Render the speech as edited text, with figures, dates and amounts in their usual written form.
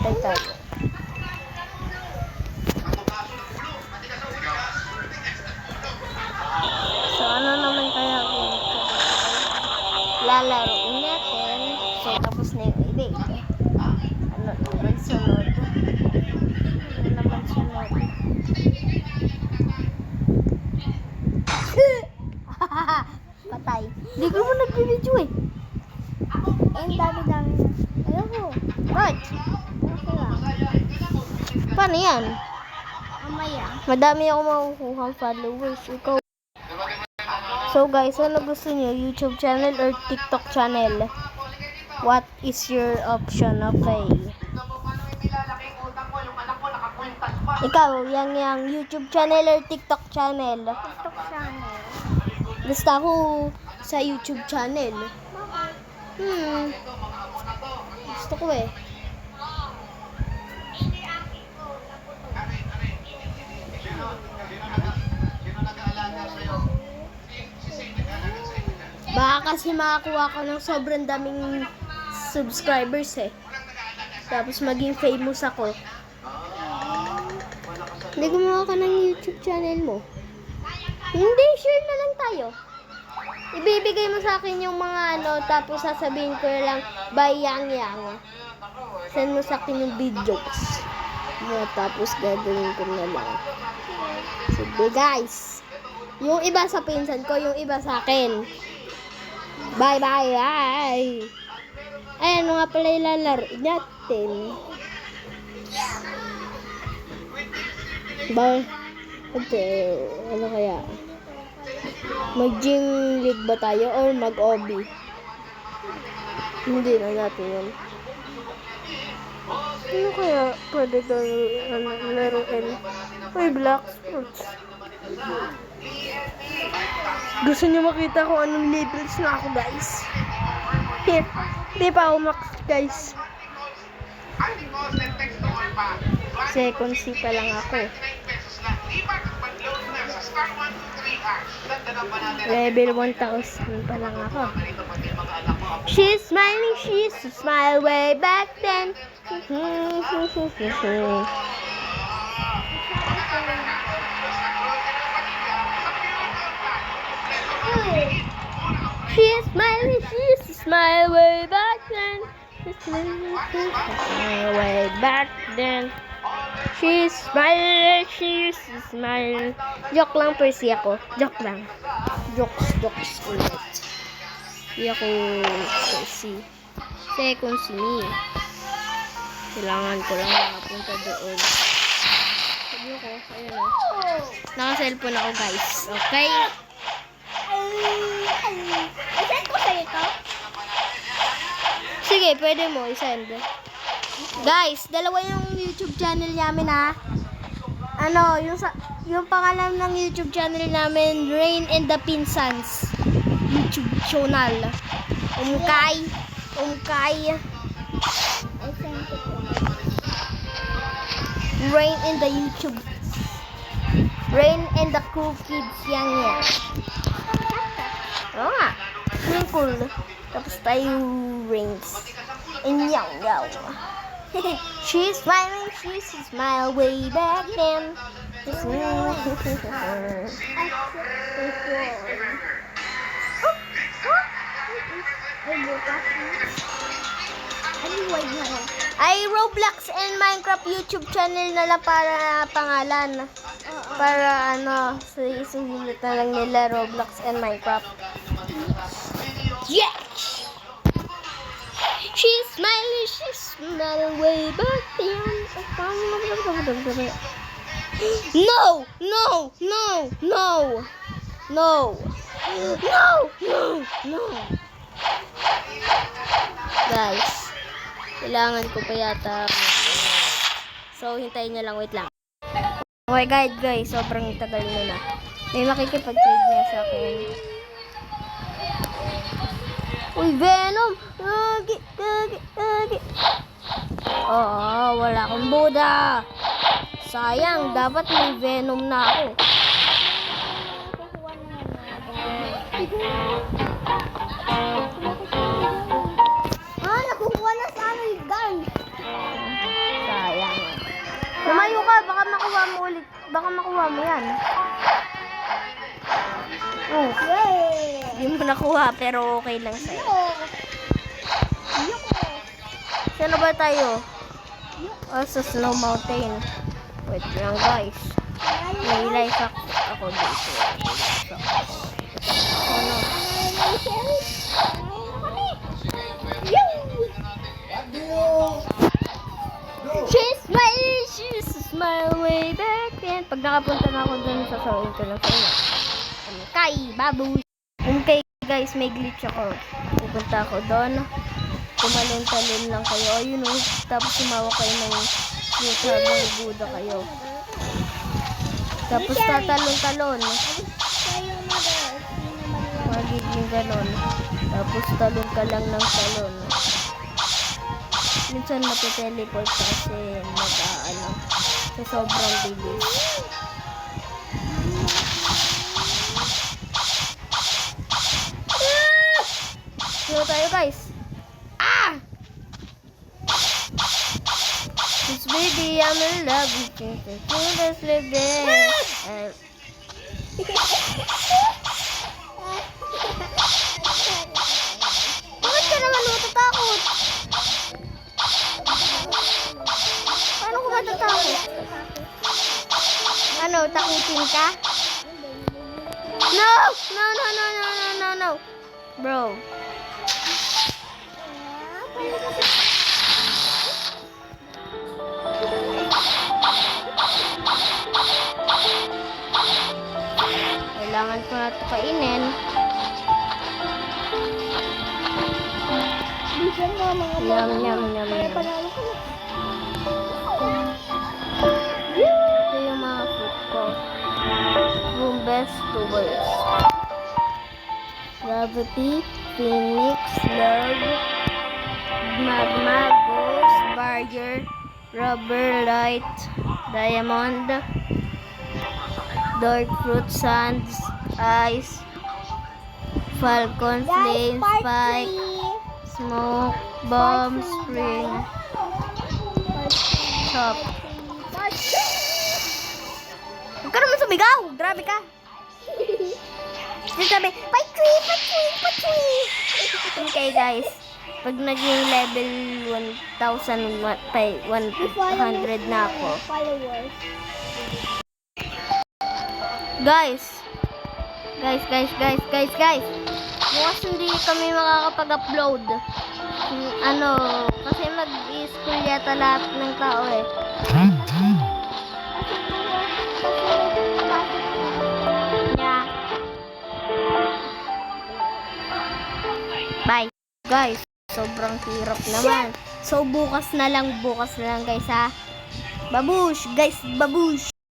Patay tayo. So, ano naman kaya lalaroin natin? So, tapos na yung ibig. Ano naman sunod? Ano naman sunod? Patay. Hindi ko mo nag-video eh. Ang dami-dami na. Ayoko. What? Okay lang. Paano yan? Mamaya. Madami ako makukuha followers. Ikaw. So guys, ano gusto niyo? YouTube channel or TikTok channel? What is your option? Okay. Ikaw, yang YouTube channel or TikTok channel? TikTok channel. Gusto ako sa YouTube channel. Gusto ko eh. Baka kasi makakuha ko ng sobrang daming subscribers eh. Tapos maging famous ako. Hindi gumawa ka ng YouTube channel mo. Hindi, share na lang tayo. Ibibigay mo sa akin yung mga ano, tapos sasabihin ko lang, bye yang yang. Send mo sa akin yung videos. Tapos gagawin ko na lang. Sige guys. Yung iba sa pinsan ko, yung iba sa akin. Bye bye bye. Ayan, nga pala ilalaro natin. Bye. Ano kaya? Mag-gym league ba tayo or mag-OB? Hindi na natin yun. Ano kaya pwede laruin? Uy, Black Sports. Gusto niyo makita kung anong levels na ako, guys? Here. Hindi pa ako max, guys. Second C pa lang ako. Level 1,000 pa lang ako. She's smiling, she's a smile way back then. She's smiling, she's a smile way back then. Way back then. She's smiling, she's a smile. Joke lang, Percy ako. Joke lang. Jokes ulit. Hindi ako Percy. Second si me. Kailangan ko lang makapunta doon. Sabi ko, ayun o. Naka-cellphone ako, guys. Okay? I-send ko sa'yo ito? Sige, pwede mo i-send. Guys, dalawa yung YouTube channel namin ha. Ano, yung pangalan ng YouTube channel namin, Rain and the Pinsans. YouTube channel. Umkay. I-send ko ito. Rain and the YouTube. Rain and the Cool Kids yang yan. Oo nga. Cool. Tapos tayo rings. And yaw. She's smiling, she's a smile way back then. Ay, Roblox and Minecraft YouTube channel na lang para pangalan. Para ano, isulit na lang nila Roblox and Minecraft. Yes! She's smiling, she's smiling way back then. No! Guys, kailangan ko pa yata. So, hintayin nyo lang. Wait lang. Okay guys, sobrang tagal na. May makikipag-trade niya sa akin. Uy, Venom! Gagi! Oo, wala akong Buddha. Sayang, dapat may Venom na ako. Nakukuha na sa amin, guys. baka makuha mo yan. Oh, Yay! hindi mo nakuha pero okay lang sa'yo. Yuko! Saan na ba tayo? Oh, sa Snow Mountain. Wait lang guys. May life ako dito. Ano? She's smile way back then. Pag nakapunta na ako dun, sasabihin ko lang sa inyo. Okay, babu. Okay guys, may glitch ako. Pupunta ako doon. Tumalon-talon lang kayo. Ayun o. Tapos sumawa kayo ng flute habang Buddha kayo. Tapos tatalon-talon. Magiging ganon. Tapos talon ka lang ng talon. Minsan matiteleport kasi nag-aano sa sobrang bilis. Sino tayo guys? Ah! This baby, I'm in love with you. Let's live there. Bakit ka naman matatakot? Paano ko matatakot? Ano, takutin ka? No! No, no, no, no, no, no, no. Bro. Kailangan ko na ito kainin. Bisan nga mga Yum, yum, yum, Kaya yum. panalo ko na. Ito yung mga food ko. From best to worst. Gravity, Phoenix, Love, Magma, Ghost, Barrier, Rubber, Light, Diamond, Dark Fruit, Sands, Ice, Falcon, Flame, Spike, Smoke, Bomb, Spring, Chop. Huwag ka naman sumigaw! Grabe ka! Just sabi, patwi, patwi, patwi! Okay guys, pag naging level 1,100 na ako, Followers. guys, bukas hindi kami makakapag-upload. Ano, kasi mag-i-school yata lahat ng tao eh. Yeah. Bye. Guys, sobrang hirap naman. So, bukas na lang guys ha. Babush, guys, babush.